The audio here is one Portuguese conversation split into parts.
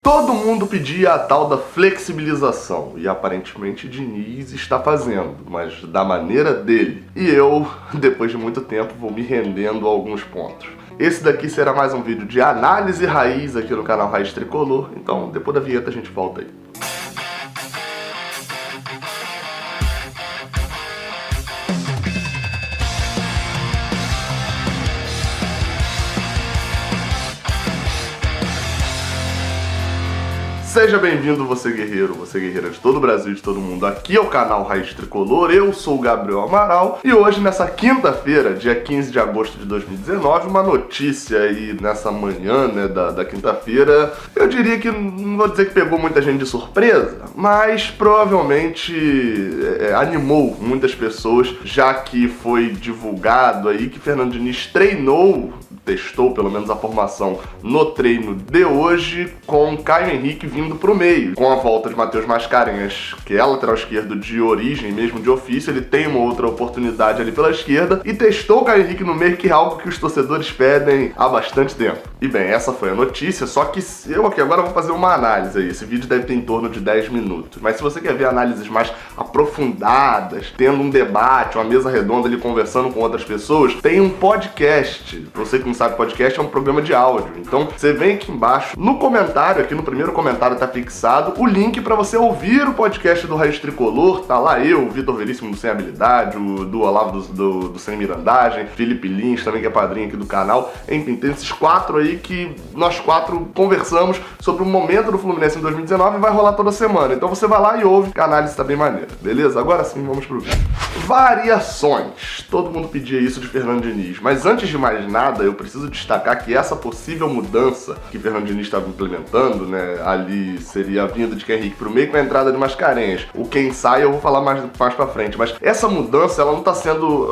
Todo mundo pedia a tal da flexibilização e aparentemente Diniz está fazendo, mas da maneira dele. E eu, depois de muito tempo, vou me rendendo a alguns pontos. Esse daqui será mais um vídeo de análise raiz aqui no canal Raiz Tricolor, então depois da vinheta a gente volta aí. Seja bem-vindo, você guerreiro, você guerreira de todo o Brasil, de todo mundo. Aqui é o canal Raiz Tricolor, eu sou o Gabriel Amaral e hoje, nessa quinta-feira, dia 15 de agosto de 2019, uma notícia aí nessa manhã, né, da quinta-feira, eu diria que, não vou dizer que pegou muita gente de surpresa, mas provavelmente animou muitas pessoas, já que foi divulgado aí que Fernando Diniz testou pelo menos a formação no treino de hoje, com Caio Henrique vindo pro meio. Com a volta de Matheus Mascarenhas, que é lateral esquerdo de origem, mesmo de ofício, ele tem uma outra oportunidade ali pela esquerda, e testou o Caio Henrique no meio, que é algo que os torcedores pedem há bastante tempo. E bem, essa foi a notícia, só que eu aqui agora vou fazer uma análise aí. Esse vídeo deve ter em torno de 10 minutos, mas se você quer ver análises mais aprofundadas, tendo um debate, uma mesa redonda ali conversando com outras pessoas, tem um podcast. Pra você que não sabe, podcast é um programa de áudio. Então, você vem aqui embaixo, no comentário, aqui no primeiro comentário tá fixado o link pra você ouvir o podcast do Raiz Tricolor. Tá lá eu, o Vitor Veríssimo do Sem Habilidade, o do Olavo do Sem Mirandagem, Felipe Lins também, que é padrinho aqui do canal. Enfim, tem esses quatro aí que nós quatro conversamos sobre o momento do Fluminense em 2019 e vai rolar toda semana. Então você vai lá e ouve, que a análise tá bem maneira, beleza? Agora sim, vamos pro vídeo. Variações. Todo mundo pedia isso de Fernando Diniz, mas antes de mais nada, eu preciso destacar que essa possível mudança que Fernando Diniz estava implementando, né, ali seria a vinda de Caio Henrique pro meio com a entrada de Mascarenhas. O quem sai eu vou falar mais pra frente, mas essa mudança, ela não tá sendo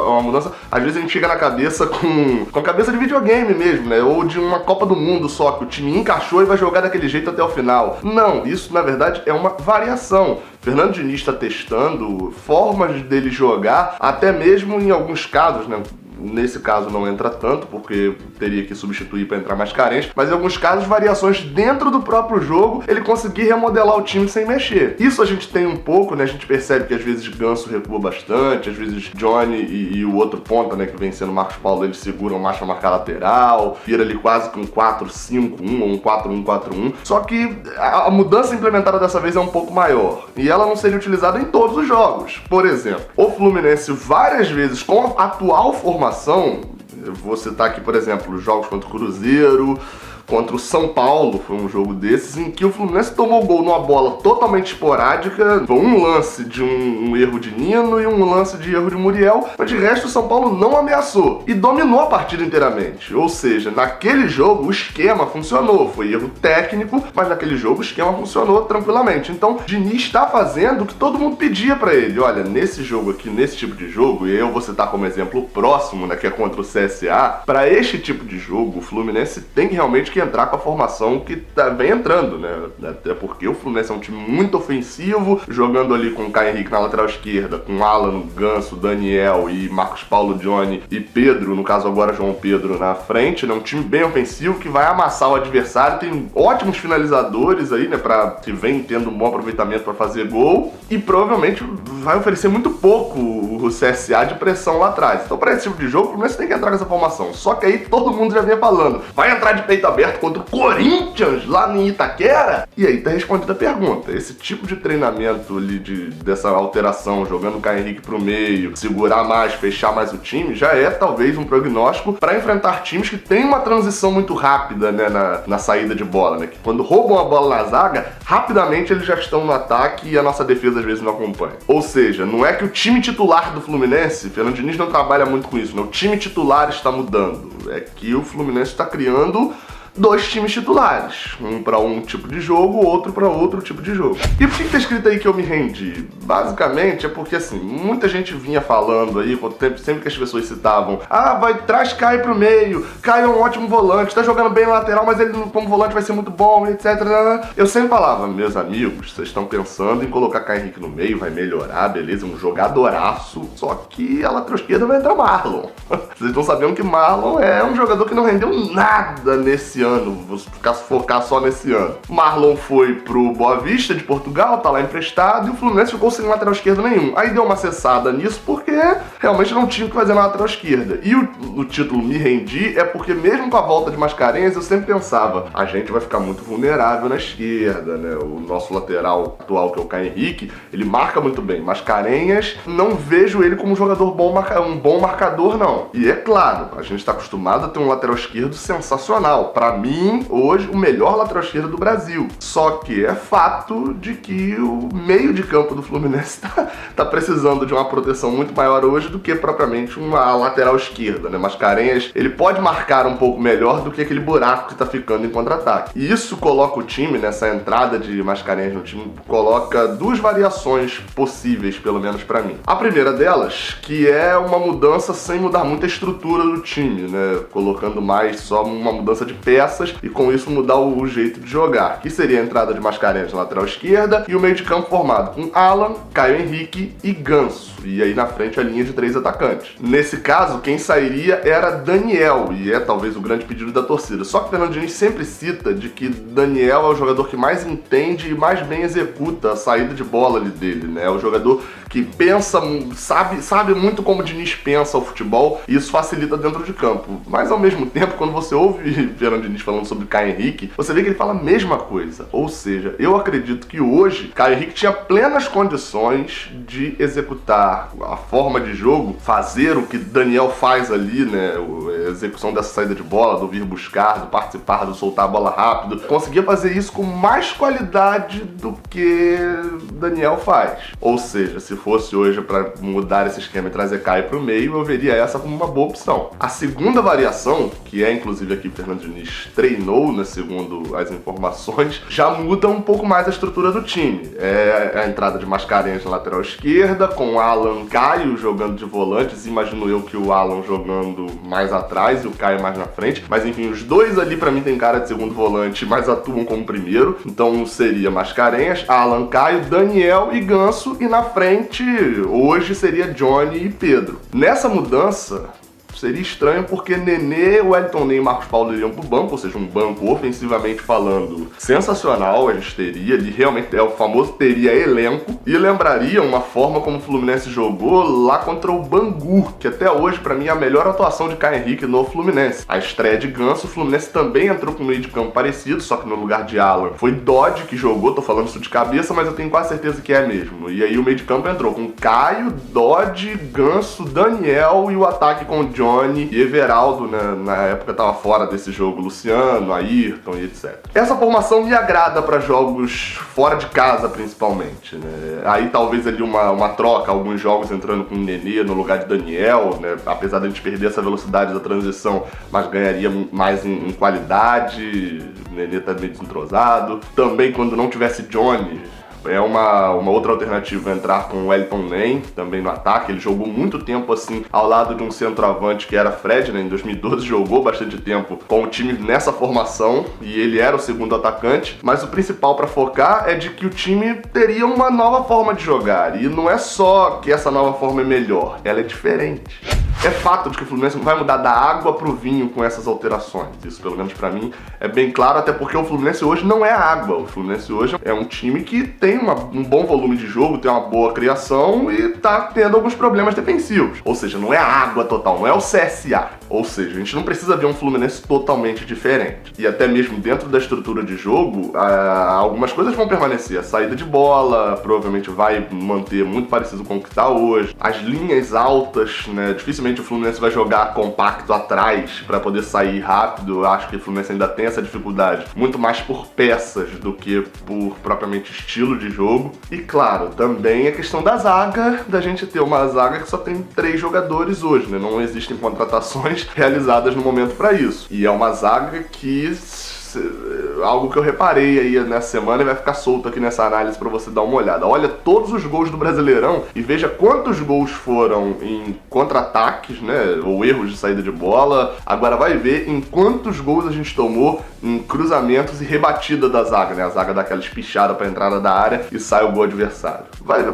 uma mudança, às vezes a gente chega na cabeça com a cabeça de videogame mesmo, né, ou de uma Copa do Mundo só, que o time encaixou e vai jogar daquele jeito até o final. Não, isso na verdade é uma variação. Fernando Diniz está testando formas dele jogar, até mesmo em alguns casos, né? Nesse caso não entra tanto, porque teria que substituir para entrar mais carente, mas em alguns casos, variações dentro do próprio jogo, ele conseguir remodelar o time sem mexer. Isso a gente tem um pouco, né? A gente percebe que às vezes Ganso recua bastante, às vezes Johnny e o outro ponta, né, que vem sendo Marcos Paulo, eles seguram mais pra marcar lateral, vira ali quase que um 4-5-1 ou um 4-1-4-1. Só que a mudança implementada dessa vez é um pouco maior, e ela não seria utilizada em todos os jogos. Por exemplo, o Fluminense várias vezes com a atual formação, eu vou citar aqui, por exemplo, os jogos contra o Cruzeiro, contra o São Paulo, foi um jogo desses, em que o Fluminense tomou gol numa bola totalmente esporádica, foi um lance de um erro de Nino e um lance de erro de Muriel, mas de resto o São Paulo não ameaçou e dominou a partida inteiramente. Ou seja, naquele jogo o esquema funcionou, foi erro técnico, mas naquele jogo o esquema funcionou tranquilamente. Então, Diniz está fazendo o que todo mundo pedia pra ele. Olha, nesse jogo aqui, nesse tipo de jogo, e eu vou citar como exemplo o próximo, né, que é contra o CSA, pra este tipo de jogo, o Fluminense tem que realmente entrar com a formação que vem entrando, né? Até porque o Fluminense é um time muito ofensivo, jogando ali com o Caio Henrique na lateral esquerda, com Alan, Ganso, Daniel e Marcos Paulo, Johnny e Pedro, no caso agora João Pedro na frente, né? Um time bem ofensivo que vai amassar o adversário, tem ótimos finalizadores aí, né? Que vem tendo um bom aproveitamento para fazer gol e provavelmente vai oferecer muito pouco o CSA de pressão lá atrás. Então, para esse tipo de jogo, o Fluminense tem que entrar com essa formação. Só que aí todo mundo já vinha falando, vai entrar de peito aberto contra o Corinthians lá em Itaquera? E aí tá respondida a pergunta. Esse tipo de treinamento ali, dessa alteração, jogando o Caio Henrique pro meio, segurar mais, fechar mais o time, já é talvez um prognóstico para enfrentar times que tem uma transição muito rápida, né, na saída de bola, né? Que quando roubam a bola na zaga, rapidamente eles já estão no ataque e a nossa defesa às vezes não acompanha. Ou seja, não é que o time titular do Fluminense, Fernando Diniz não trabalha muito com isso, né? O time titular está mudando. É que o Fluminense está criando dois times titulares, um para um tipo de jogo, outro para outro tipo de jogo. E por que tá escrito aí que eu me rendi? Basicamente é porque, assim, muita gente vinha falando aí, sempre que as pessoas citavam, traz Caio pro meio, Caio é um ótimo volante, tá jogando bem na lateral, mas ele como volante vai ser muito bom, etc. Eu sempre falava, meus amigos, vocês estão pensando em colocar Caio Henrique no meio, vai melhorar, beleza, um jogadoraço, só que a lateral esquerda vai entrar Marlon. Vocês estão sabendo que Marlon é um jogador que não rendeu nada nesse esse ano, vou focar só nesse ano. Marlon foi pro Boa Vista de Portugal, tá lá emprestado, e o Fluminense ficou sem lateral esquerdo nenhum. Aí deu uma cessada nisso porque realmente não tinha o que fazer na lateral esquerda. E o título Me Rendi é porque mesmo com a volta de Mascarenhas, eu sempre pensava, a gente vai ficar muito vulnerável na esquerda, né? O nosso lateral atual, que é o Caio Henrique, ele marca muito bem. Mascarenhas, não vejo ele como um jogador bom, um bom marcador, não. E é claro, a gente tá acostumado a ter um lateral esquerdo sensacional. Pra mim, hoje, o melhor lateral esquerdo do Brasil. Só que é fato de que o meio de campo do Fluminense tá precisando de uma proteção muito maior hoje do que propriamente uma lateral esquerda, né? Mascarenhas, ele pode marcar um pouco melhor do que aquele buraco que tá ficando em contra-ataque. E isso coloca o time, nessa entrada de Mascarenhas no time, coloca duas variações possíveis, pelo menos pra mim. A primeira delas, que é uma mudança sem mudar muito a estrutura do time, né? Colocando mais só uma mudança de peças e com isso mudar o jeito de jogar, que seria a entrada de Mascarenhas na lateral esquerda e o meio de campo formado com Alan, Caio Henrique e Ganso. E aí na frente a linha de 3 atacantes. Nesse caso, quem sairia era Daniel, e é talvez o grande pedido da torcida. Só que o Fernando Diniz sempre cita de que Daniel é o jogador que mais entende e mais bem executa a saída de bola ali dele, né? É o jogador que pensa, sabe muito como o Diniz pensa o futebol, e isso facilita dentro de campo. Mas ao mesmo tempo, quando você ouve Fernando Diniz falando sobre Caio Henrique, você vê que ele fala a mesma coisa. Ou seja, eu acredito que hoje Caio Henrique tinha plenas condições de executar a forma de jogo, fazer o que Daniel faz ali, né? A execução dessa saída de bola, do vir buscar, do participar, do soltar a bola rápido. Conseguia fazer isso com mais qualidade do que Daniel faz. Ou seja, se fosse hoje para mudar esse esquema e trazer Caio pro meio, eu veria essa como uma boa opção. A segunda variação, que é inclusive aqui o Fernando Diniz treinou, né, segundo as informações, já muda um pouco mais a estrutura do time. É a entrada de Mascarenhas na lateral esquerda, com Alan, Caio jogando de volantes, imagino eu que o Alan jogando mais atrás e o Caio mais na frente, mas enfim, os dois ali pra mim tem cara de segundo volante, mas atuam como primeiro, então seria Mascarenhas, Alan, Caio, Daniel e Ganso, e na frente hoje seria Johnny e Pedro. Nessa mudança seria estranho porque Nenê, Wellington Ney e Marcos Paulo iriam pro banco, ou seja, um banco ofensivamente falando sensacional, a gente teria, ele realmente é o famoso teria elenco, e lembraria uma forma como o Fluminense jogou lá contra o Bangu, que até hoje pra mim é a melhor atuação de Caio Henrique no Fluminense. A estreia de Ganso, o Fluminense também entrou com um meio de campo parecido, só que no lugar de Alan foi Dodge que jogou, tô falando isso de cabeça, mas eu tenho quase certeza que é mesmo. E aí o meio de campo entrou com Caio, Dodge, Ganso, Daniel e o ataque com Johnny e Everaldo, né, na época tava fora desse jogo, Luciano, Ayrton e etc. Essa formação me agrada para jogos fora de casa, principalmente, né? Aí talvez ali uma troca, alguns jogos entrando com o Nenê no lugar de Daniel, né? Apesar de a gente perder essa velocidade da transição, mas ganharia mais em qualidade, o Nenê tá meio desentrosado. Também quando não tivesse Johnny, é uma outra alternativa entrar com o Wellington Ney, também no ataque. Ele jogou muito tempo assim ao lado de um centroavante que era Fred, né? Em 2012 jogou bastante tempo com o time nessa formação e ele era o segundo atacante, mas o principal para focar é de que o time teria uma nova forma de jogar, e não é só que essa nova forma é melhor, ela é diferente. É fato de que o Fluminense não vai mudar da água pro vinho com essas alterações. Isso, pelo menos pra mim, é bem claro, até porque o Fluminense hoje não é água. O Fluminense hoje é um time que tem um bom volume de jogo, tem uma boa criação e tá tendo alguns problemas defensivos. Ou seja, não é a água total, não é o CSA. Ou seja, a gente não precisa ver um Fluminense totalmente diferente. E até mesmo dentro da estrutura de jogo, algumas coisas vão permanecer. A saída de bola provavelmente vai manter muito parecido com o que tá hoje. As linhas altas, né, dificilmente o Fluminense vai jogar compacto atrás para poder sair rápido. Eu acho que o Fluminense ainda tem essa dificuldade, muito mais por peças do que por propriamente estilo de jogo. E claro, também a questão da zaga, da gente ter uma zaga que só tem 3 jogadores hoje, né? Não existem contratações realizadas no momento para isso. E é uma zaga que algo que eu reparei aí nessa semana e vai ficar solto aqui nessa análise pra você dar uma olhada. Olha todos os gols do Brasileirão e veja quantos gols foram em contra-ataques, né, ou erros de saída de bola. Agora vai ver em quantos gols a gente tomou em cruzamentos e rebatida da zaga, né, a zaga dá aquela espichada pra entrada da área e sai o gol adversário.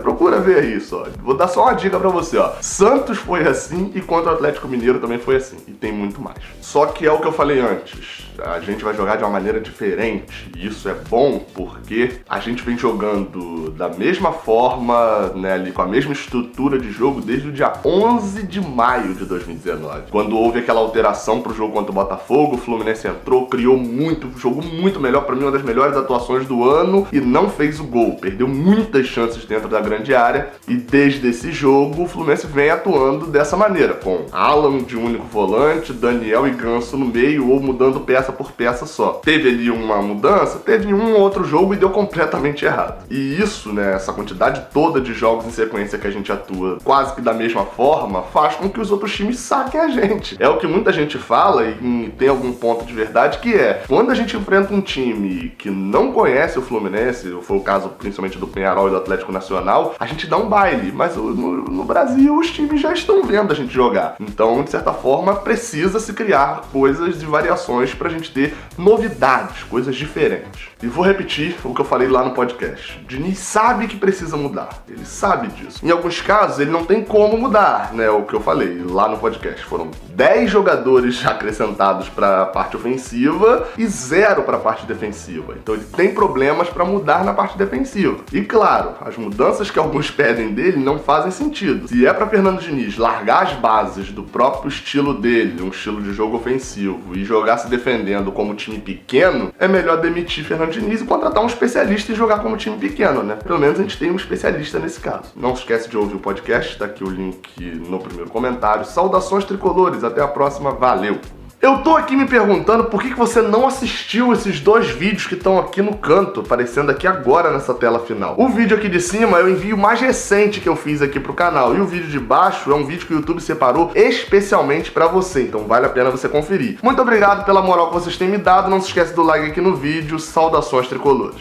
Procura ver isso, ó. Vou dar só uma dica pra você, ó. Santos foi assim e contra o Atlético Mineiro também foi assim. E tem muito mais. Só que é o que eu falei antes. A gente vai jogar de uma maneira diferente. E isso é bom porque a gente vem jogando da mesma forma, né, ali com a mesma estrutura de jogo desde o dia 11 de maio de 2019. Quando houve aquela alteração pro jogo contra o Botafogo, o Fluminense entrou, criou muito, jogou muito melhor, pra mim uma das melhores atuações do ano e não fez o gol. Perdeu muitas chances dentro da grande área e desde esse jogo o Fluminense vem atuando dessa maneira, com Alan de único volante, Daniel e Ganso no meio ou mudando peça por peça só. Teve ali uma mudança, teve um ou outro jogo e deu completamente errado. E isso, né, essa quantidade toda de jogos em sequência que a gente atua quase que da mesma forma, faz com que os outros times saquem a gente. É o que muita gente fala e tem algum ponto de verdade que é, quando a gente enfrenta um time que não conhece o Fluminense, foi o caso principalmente do Penharol e do Atlético Nacional, a gente dá um baile, mas no Brasil os times já estão vendo a gente jogar. Então, de certa forma, precisa se criar coisas e variações pra gente ter novidades, coisas diferentes. E vou repetir o que eu falei lá no podcast. Diniz sabe que precisa mudar, ele sabe disso. Em alguns casos, ele não tem como mudar, né, o que eu falei lá no podcast. Foram 10 jogadores acrescentados para a parte ofensiva e 0 para a parte defensiva. Então ele tem problemas para mudar na parte defensiva. E claro, as mudanças que alguns pedem dele não fazem sentido. Se é para Fernando Diniz largar as bases do próprio estilo dele, um estilo de jogo ofensivo, e jogar se defendendo como time pequeno, é melhor demitir Fernando Diniz e contratar um especialista e jogar como time pequeno, né? Pelo menos a gente tem um especialista nesse caso. Não esquece de ouvir o podcast, tá aqui o link no primeiro comentário. Saudações tricolores, até a próxima, valeu! Eu tô aqui me perguntando por que você não assistiu esses 2 vídeos que estão aqui no canto, aparecendo aqui agora nessa tela final. O vídeo aqui de cima é o envio mais recente que eu fiz aqui pro canal, e o vídeo de baixo é um vídeo que o YouTube separou especialmente pra você, então vale a pena você conferir. Muito obrigado pela moral que vocês têm me dado, não se esquece do like aqui no vídeo, saudações tricolores.